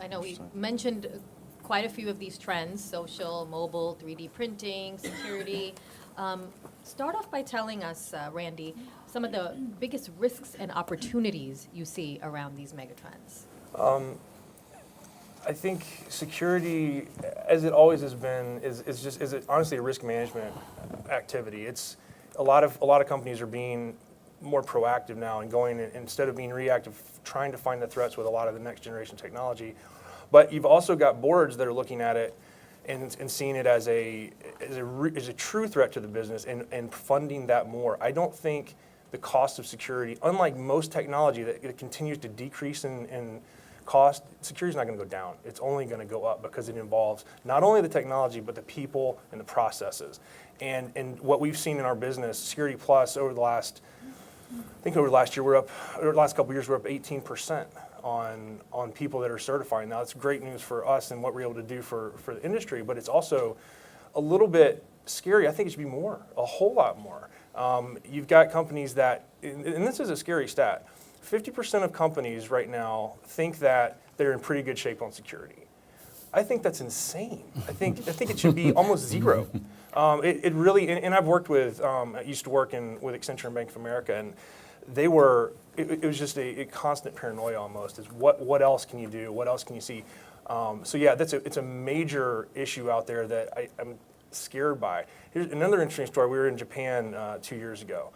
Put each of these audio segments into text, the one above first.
I know we mentioned quite a few of these trends: social, mobile, 3D printing, security. Start off by telling us, Randy, some of the biggest risks and opportunities you see around these megatrends. I think security, as it always has been, is honestly a risk management activity. It's a lot of companies are being more proactive now and going, instead of being reactive, trying to find the threats with a lot of the next generation technology. But you've also got boards that are looking at it and seeing it as a true threat to the business and funding that more. I don't think the cost of security, unlike most technology that it continues to decrease in cost, security is not going to go down. It's only going to go up because it involves not only the technology but the people and the processes. And what we've seen in our business, Security Plus, over the last, I think over last year we're up, or the last couple of years we're up 18% on people that are certifying. Now, it's great news for us and what we're able to do for the industry, but it's also a little bit scary. I think it should be more, a whole lot more. You've got companies that, and this is a scary stat, 50% of companies right now think that they're in pretty good shape on security. I think that's insane. I think it should be almost zero. It really, and I've worked with, I used to work with Accenture and Bank of America, and they were, it was just a constant paranoia almost, is what else can you do? What else can you see? So yeah, it's a major issue out there that I'm scared by. Here's another interesting story. We were in Japan 2 years ago.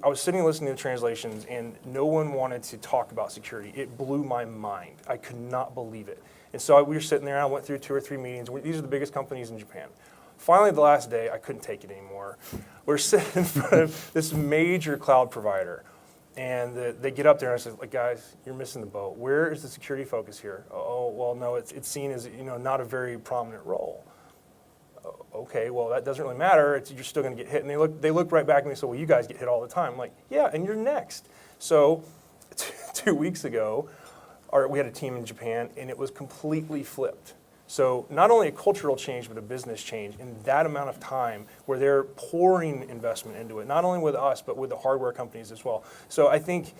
I was sitting listening to the translations, and no one wanted to talk about security. It blew my mind. I could not believe it. And so we were sitting there, and I went through 2 or 3 meetings. These are the biggest companies in Japan. Finally, the last day, I couldn't take it anymore. We're sitting in front of this major cloud provider, and they get up there and I said, like, guys, you're missing the boat. Where is the security focus here? Oh, well, no, it's seen as not a very prominent role. Okay, well, that doesn't really matter. You're still going to get hit. And they look right back at me and say, well, you guys get hit all the time. I'm like, yeah, and you're next. So 2 weeks ago, we had a team in Japan, and it was completely flipped. So not only a cultural change, but a business change in that amount of time where they're pouring investment into it, not only with us, but with the hardware companies as well. So I think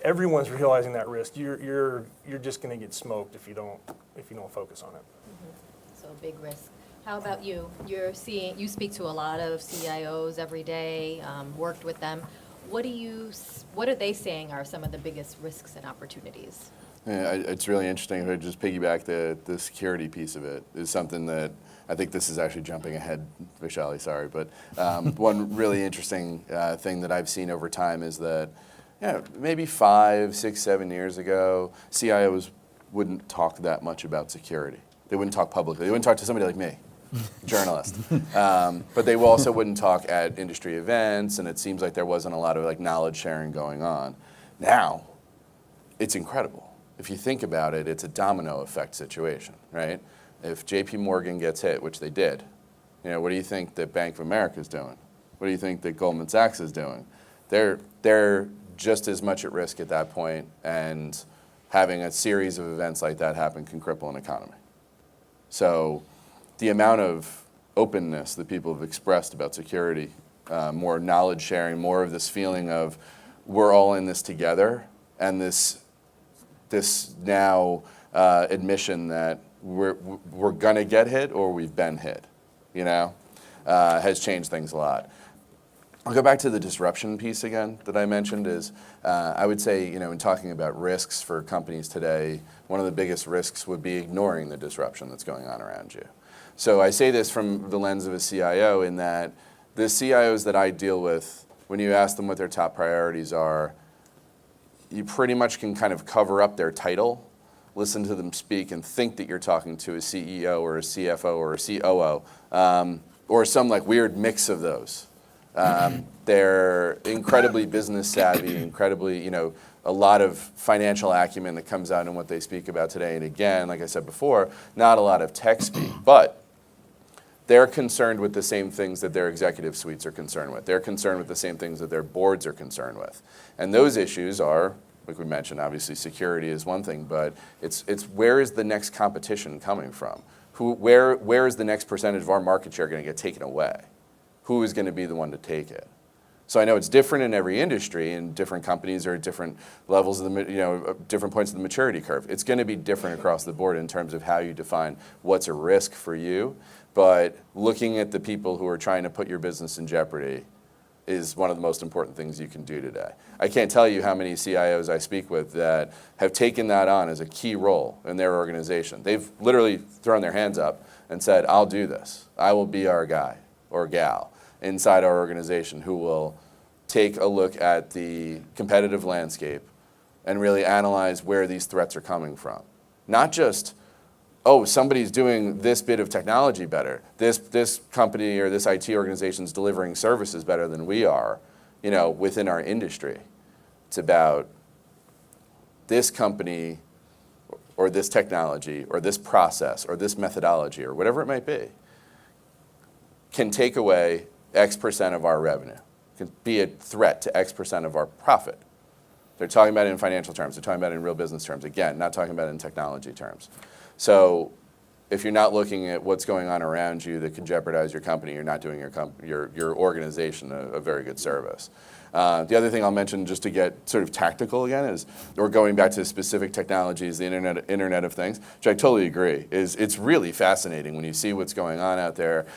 everyone's realizing that risk. You're just going to get smoked if you don't focus on it. Mm-hmm. So a big risk. How about you? You speak to a lot of CIOs every day, worked with them. What are they saying are some of the biggest risks and opportunities? Yeah, it's really interesting to just piggyback the security piece of it is something that I think this is actually jumping ahead, Vishali, sorry, but one really interesting thing that I've seen over time is that maybe 5, 6, 7 years ago, CIOs wouldn't talk that much about security. They wouldn't talk publicly. They wouldn't talk to somebody like me, journalist. But they also wouldn't talk at industry events, and it seems like there wasn't a lot of knowledge sharing going on. Now, it's incredible. If you think about it, it's a domino effect situation, right? If JP Morgan gets hit, which they did, what do you think that Bank of America is doing? What do you think that Goldman Sachs is doing? They're just as much at risk at that point, and having a series of events like that happen can cripple an economy. So the amount of openness that people have expressed about security, more knowledge sharing, more of this feeling of we're all in this together, and this now admission that we're gonna get hit or we've been hit, has changed things a lot. I'll go back to the disruption piece again that I mentioned is, I would say, in talking about risks for companies today, one of the biggest risks would be ignoring the disruption that's going on around you. So I say this from the lens of a CIO in that the CIOs that I deal with, when you ask them what their top priorities are, you pretty much can kind of cover up their title, listen to them speak, and think that you're talking to a CEO or a CFO or a COO, or some weird mix of those. They're incredibly business savvy, incredibly, a lot of financial acumen that comes out in what they speak about today. And again, like I said before, not a lot of tech speak, but they're concerned with the same things that their executive suites are concerned with. They're concerned with the same things that their boards are concerned with. And those issues are, like we mentioned, obviously security is one thing, but it's where is the next competition coming from? Where is the next percentage of our market share going to get taken away? Who is going to be the one to take it? So I know it's different in every industry, and different companies are at different levels of the, different points of the maturity curve. It's going to be different across the board in terms of how you define what's a risk for you. But looking at the people who are trying to put your business in jeopardy is one of the most important things you can do today. I can't tell you how many CIOs I speak with that have taken that on as a key role in their organization. They've literally thrown their hands up and said, I'll do this. I will be our guy or gal inside our organization who will take a look at the competitive landscape and really analyze where these threats are coming from. Not just, oh, somebody's doing this bit of technology better. This company or this IT organization is delivering services better than we are, within our industry. It's about this company or this technology or this process or this methodology or whatever it might be can take away X% of our revenue, can be a threat to X% of our profit. They're talking about it in financial terms. They're talking about it in real business terms. Again, not talking about it in technology terms. So if you're not looking at what's going on around you that can jeopardize your company, you're not doing your organization a very good service. The other thing I'll mention, just to get sort of tactical again, is we're going back to specific technologies, the Internet of Things, which I totally agree. It's really fascinating when you see what's going on out there.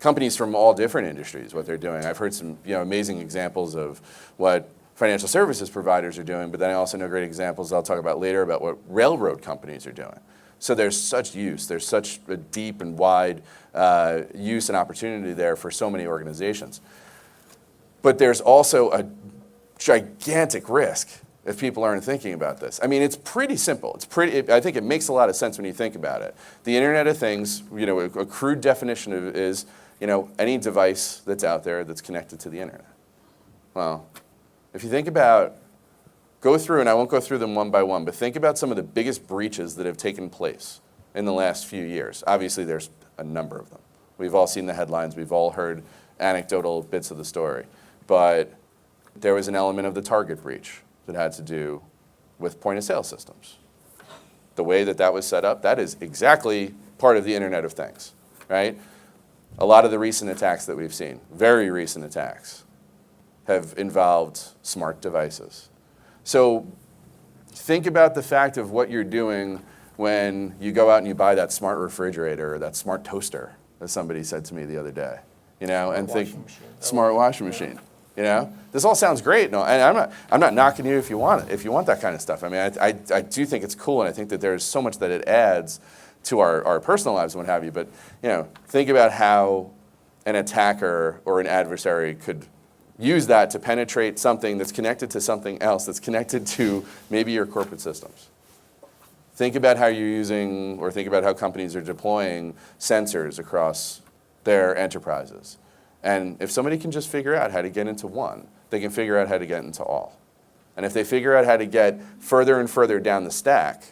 Companies from all different industries, what they're doing. I've heard some amazing examples of what financial services providers are doing, but then I also know great examples I'll talk about later about what railroad companies are doing. So there's such use, there's such a deep and wide use and opportunity there for so many organizations. But there's also a gigantic risk if people aren't thinking about this. I mean, it's pretty simple. I think it makes a lot of sense when you think about it. The Internet of Things, a crude definition of it is, any device that's out there that's connected to the Internet. Well, if you think about, go through, and I won't go through them one by one, but think about some of the biggest breaches that have taken place in the last few years. Obviously, there's a number of them. We've all seen the headlines. We've all heard anecdotal bits of the story. But there was an element of the Target breach that had to do with point-of-sale systems. The way that was set up, that is exactly part of the Internet of Things, right? A lot of the recent attacks that we've seen, very recent attacks, have involved smart devices. So think about the fact of what you're doing when you go out and you buy that smart refrigerator or that smart toaster, as somebody said to me the other day, and think smart washing machine. This all sounds great. No, and I'm not knocking you if you want it, if you want that kind of stuff. I mean, I do think it's cool, and I think that there's so much that it adds to our personal lives and what have you. But think about how an attacker or an adversary could use that to penetrate something that's connected to something else, that's connected to maybe your corporate systems. Think about how you're using, or think about how companies are deploying sensors across their enterprises. And if somebody can just figure out how to get into one, they can figure out how to get into all. And if they figure out how to get further and further down the stack,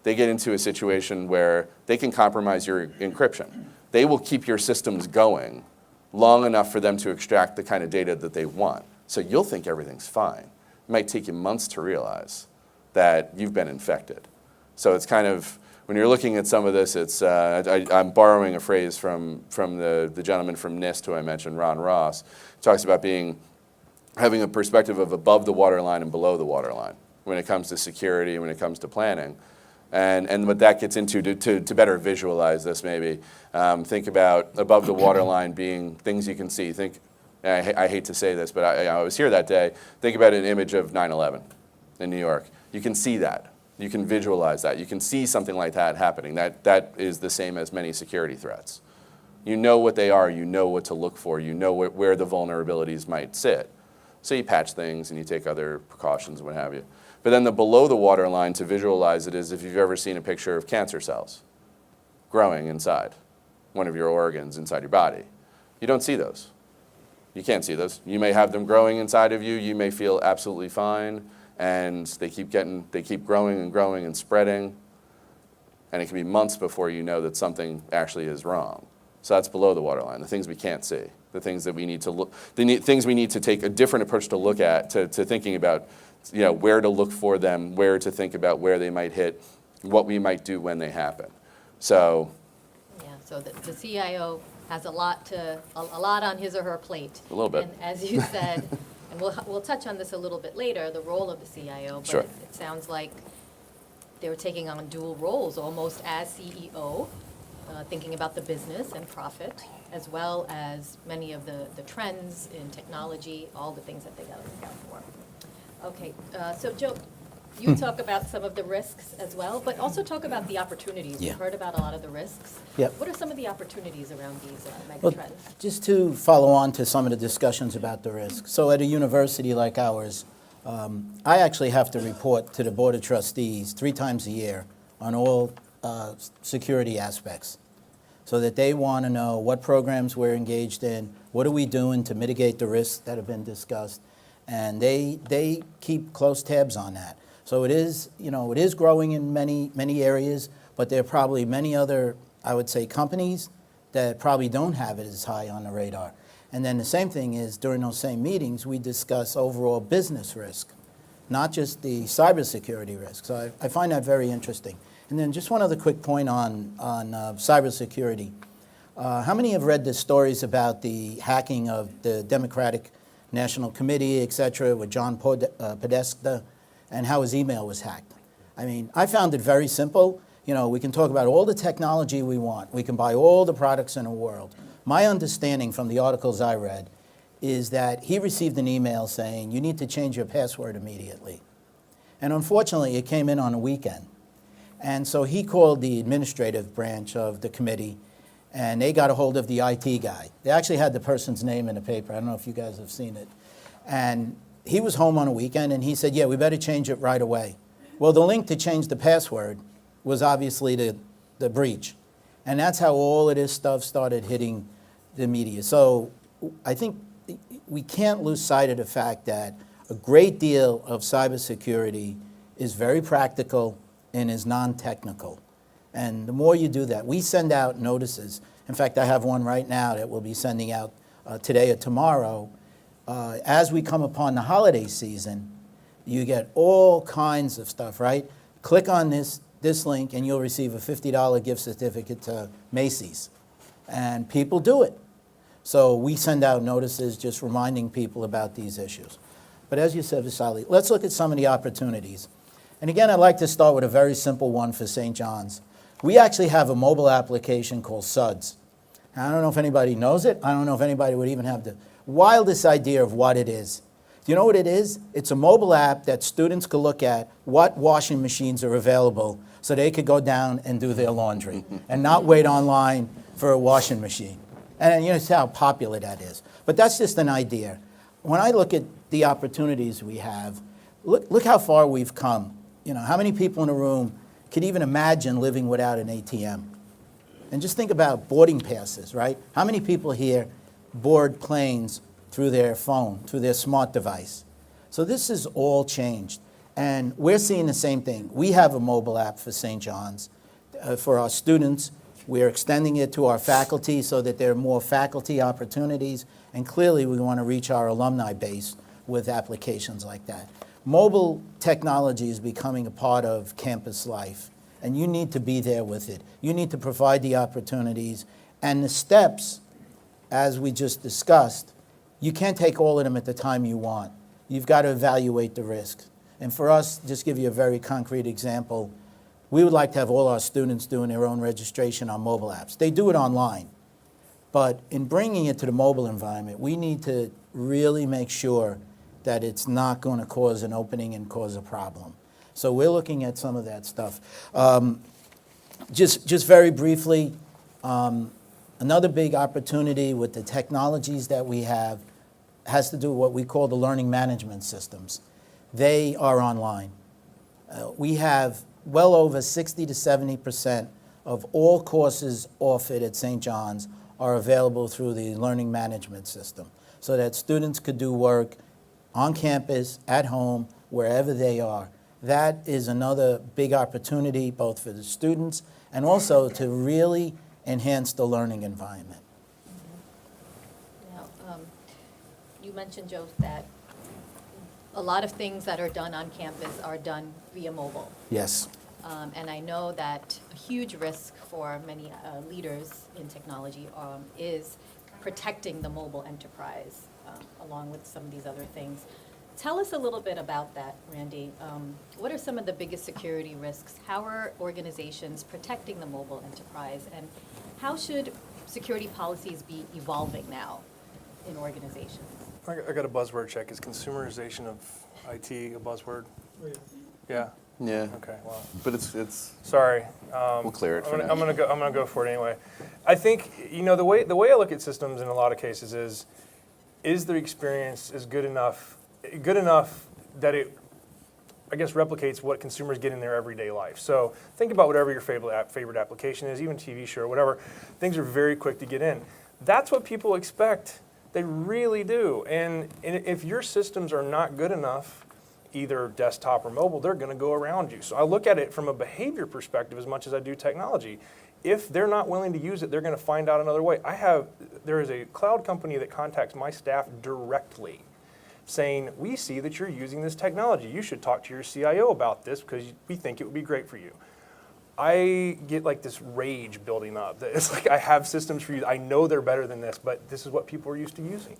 they get into a situation where they can compromise your encryption. They will keep your systems going long enough for them to extract the kind of data that they want. So you'll think everything's fine. It might take you months to realize that you've been infected. So it's kind of, when you're looking at some of this, it's I'm borrowing a phrase from the gentleman from NIST who I mentioned, Ron Ross. He talks about having a perspective of above the waterline and below the waterline when it comes to security and when it comes to planning. And what that gets into, to better visualize this maybe, think about above the waterline being things you can see. I hate to say this, but I was here that day. Think about an image of 9/11 in New York. You can see that. You can visualize that. You can see something like that happening. That is the same as many security threats. You know what they are. You know what to look for. You know where the vulnerabilities might sit. So you patch things and you take other precautions and what have you. But then the below the waterline to visualize it is if you've ever seen a picture of cancer cells growing inside one of your organs inside your body. You don't see those. You can't see those. You may have them growing inside of you. You may feel absolutely fine, and they keep growing and growing and spreading, and it can be months before you know that something actually is wrong. So that's below the waterline, the things we can't see, the things that we need to look, things we need to take a different approach to look at, to thinking about, where to look for them, where to think about where they might hit, what we might do when they happen. So Yeah, so the CIO has a lot on his or her plate. A little bit. And as you said, and we'll touch on this a little bit later, the role of the CIO. But Sure. it sounds like they're taking on dual roles, almost as CEO, thinking about the business and profit, as well as many of the trends in technology, all the things that they got to look out for. Okay, so Joe, you talk about some of the risks as well, but also talk about the opportunities. Yeah. We've heard about a lot of the risks. Yep. What are some of the opportunities around these Well, megatrends? just to follow on to some of the discussions about the risk. So at a university like ours, I actually have to report to the Board of Trustees 3 times a year on all security aspects, so that they want to know what programs we're engaged in, what are we doing to mitigate the risks that have been discussed, and they keep close tabs on that. So it is, it is growing in many areas, but there are probably many other, I would say, companies that probably don't have it as high on the radar. And then the same thing is, during those same meetings, we discuss overall business risk, not just the cybersecurity risk. So I find that very interesting. And then just one other quick point on cybersecurity. How many have read the stories about the hacking of the Democratic National Committee, et cetera, with John Podesta, and how his email was hacked? I mean, I found it very simple. We can talk about all the technology we want. We can buy all the products in the world. My understanding from the articles I read is that he received an email saying, you need to change your password immediately. And unfortunately, it came in on a weekend. And so he called the administrative branch of the committee, and they got a hold of the IT guy. They actually had the person's name in the paper. I don't know if you guys have seen it. And he was home on a weekend, and he said, yeah, we better change it right away. Well, the link to change the password was obviously the breach. And that's how all of this stuff started hitting the media. So I think we can't lose sight of the fact that a great deal of cybersecurity is very practical and is non-technical. And the more you do that, we send out notices. In fact, I have one right now that we'll be sending out today or tomorrow. As we come upon the holiday season, you get all kinds of stuff, right? Click on this link and you'll receive a $50 gift certificate to Macy's. And people do it. So we send out notices just reminding people about these issues. But as you said, Vasali, let's look at some of the opportunities. And again, I'd like to start with a very simple one for St. John's. We actually have a mobile application called SUDS. I don't know if anybody knows it. I don't know if anybody would even have the wildest idea of what it is. Do you know what it is? It's a mobile app that students could look at what washing machines are available so they could go down and do their laundry and not wait online for a washing machine. And you know how popular that is. But that's just an idea. When I look at the opportunities we have, look how far we've come. How many people in a room could even imagine living without an ATM? And just think about boarding passes, right? How many people here board planes through their phone, through their smart device? So this is all changed. And we're seeing the same thing. We have a mobile app for St. John's for our students. We're extending it to our faculty so that there are more faculty opportunities. And clearly, we want to reach our alumni base with applications like that. Mobile technology is becoming a part of campus life. And you need to be there with it. You need to provide the opportunities. And the steps, as we just discussed, you can't take all of them at the time you want. You've got to evaluate the risks. And for us, just give you a very concrete example, we would like to have all our students doing their own registration on mobile apps. They do it online. But in bringing it to the mobile environment, we need to really make sure that it's not going to cause an opening and cause a problem. So we're looking at some of that stuff. Just very briefly, another big opportunity with the technologies that we have has to do with what we call the learning management systems. They are online. We have well over 60 to 70% of all courses offered at St. John's are available through the learning management system, so that students could do work on campus, at home, wherever they are. That is another big opportunity both for the students and also to really enhance the learning environment. Now, you mentioned, Joe, that a lot of things that are done on campus are done via mobile. Yes. And I know that a huge risk for many leaders in technology is protecting the mobile enterprise, along with some of these other things. Tell us a little bit about that, Randy. What are some of the biggest security risks? How are organizations protecting the mobile enterprise? And how should security policies be evolving now in organizations? I got a buzzword check. Is consumerization of IT a buzzword? Yeah. Yeah. Okay. Well, But it's sorry. we'll clear it for now. I'm gonna go for it anyway. I think the way I look at systems in a lot of cases is the experience is good enough that it, I guess, replicates what consumers get in their everyday life. So think about whatever your favorite application is, even TV show or whatever. Things are very quick to get in. That's what people expect. They really do. And if your systems are not good enough, either desktop or mobile, they're going to go around you. So I look at it from a behavior perspective as much as I do technology. If they're not willing to use it, they're going to find out another way. There is a cloud company that contacts my staff directly saying, we see that you're using this technology. You should talk to your CIO about this because we think it would be great for you. I get like this rage building up. It's like I have systems for you. I know they're better than this, but this is what people are used to using.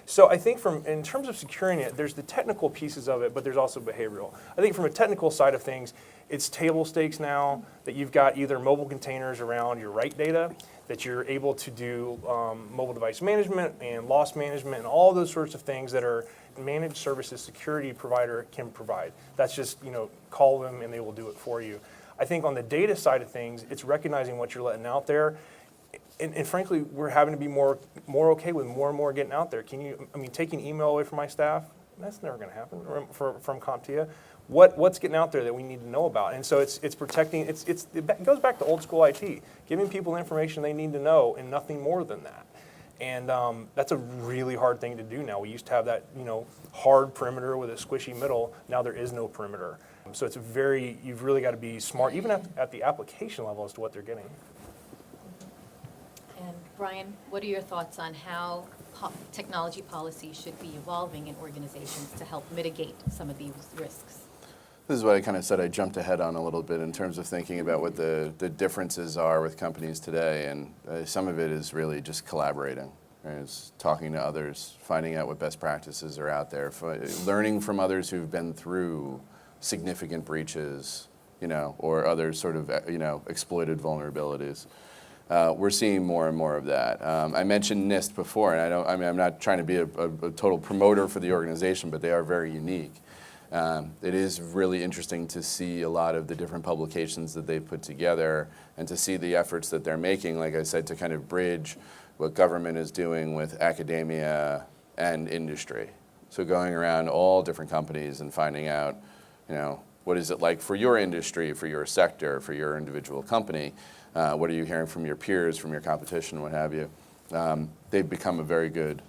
So I think in terms of securing it, there's the technical pieces of it, but there's also behavioral. I think from a technical side of things, it's table stakes now that you've got either mobile containers around your write data, that you're able to do mobile device management and loss management and all those sorts of things that are managed services security provider can provide. That's just, call them and they will do it for you. I think on the data side of things, it's recognizing what you're letting out there. And frankly, we're having to be more okay with more and more getting out there. Taking email away from my staff, that's never going to happen from CompTIA. What's getting out there that we need to know about? And so it's protecting, it goes back to old school IT, giving people information they need to know and nothing more than that. And that's a really hard thing to do now. We used to have that, hard perimeter with a squishy middle. Now there is no perimeter. So you've really got to be smart, even at the application level as to what they're getting. And Brian, what are your thoughts on how technology policy should be evolving in organizations to help mitigate some of these risks? This is what I kind of said I jumped ahead on a little bit in terms of thinking about what the differences are with companies today, and some of it is really just collaborating. Right? It's talking to others, finding out what best practices are out there, learning from others who've been through significant breaches, or other sort of, exploited vulnerabilities. We're seeing more and more of that. I mentioned NIST before, and I'm not trying to be a total promoter for the organization, but they are very unique. It is really interesting to see a lot of the different publications that they've put together and to see the efforts that they're making, like I said, to kind of bridge what government is doing with academia and industry. So going around all different companies and finding out, what is it like for your industry, for your sector, for your individual company? What are you hearing from your peers, from your competition, what have you? They've become a very good,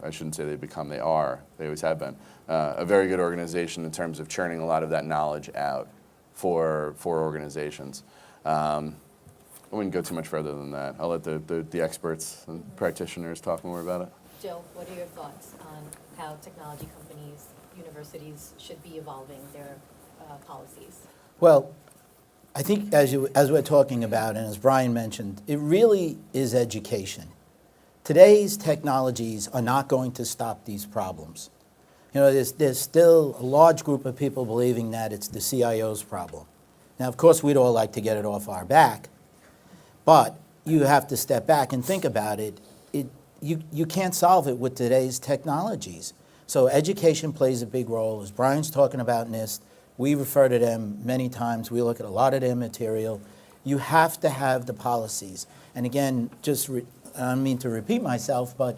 I shouldn't say they are, they always have been, a very good organization in terms of churning a lot of that knowledge out for organizations. I wouldn't go too much further than that. I'll let the experts and practitioners talk more about it. Joe, what are your thoughts on how technology companies, universities should be evolving their policies? Well, I think as we're talking about, and as Brian mentioned, it really is education. Today's technologies are not going to stop these problems. There's still a large group of people believing that it's the CIO's problem. Now, of course, we'd all like to get it off our back, but you have to step back and think about it. You can't solve it with today's technologies. So education plays a big role. As Brian's talking about NIST, we refer to them many times. We look at a lot of their material. You have to have the policies. And again, I don't mean to repeat myself, but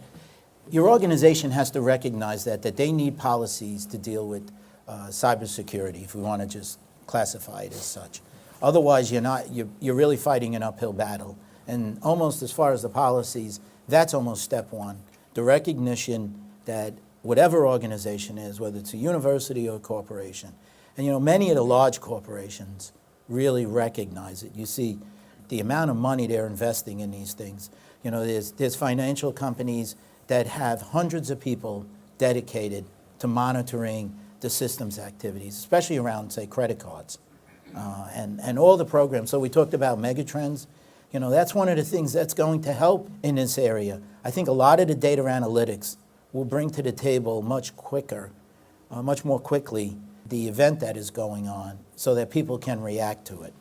your organization has to recognize that they need policies to deal with cybersecurity, if we want to just classify it as such. Otherwise, you're really fighting an uphill battle. And almost as far as the policies, that's almost step one. The recognition that whatever organization is, whether it's a university or a corporation, and many of the large corporations really recognize it. You see the amount of money they're investing in these things. There's financial companies that have hundreds of people dedicated to monitoring the system's activities, especially around, say, credit cards. and all the programs. So we talked about Megatrends. You know, that's one of the things that's going to help in this area. I think a lot of the data analytics will bring to the table much quicker, much more quickly, the event that is going on so that people can react to it.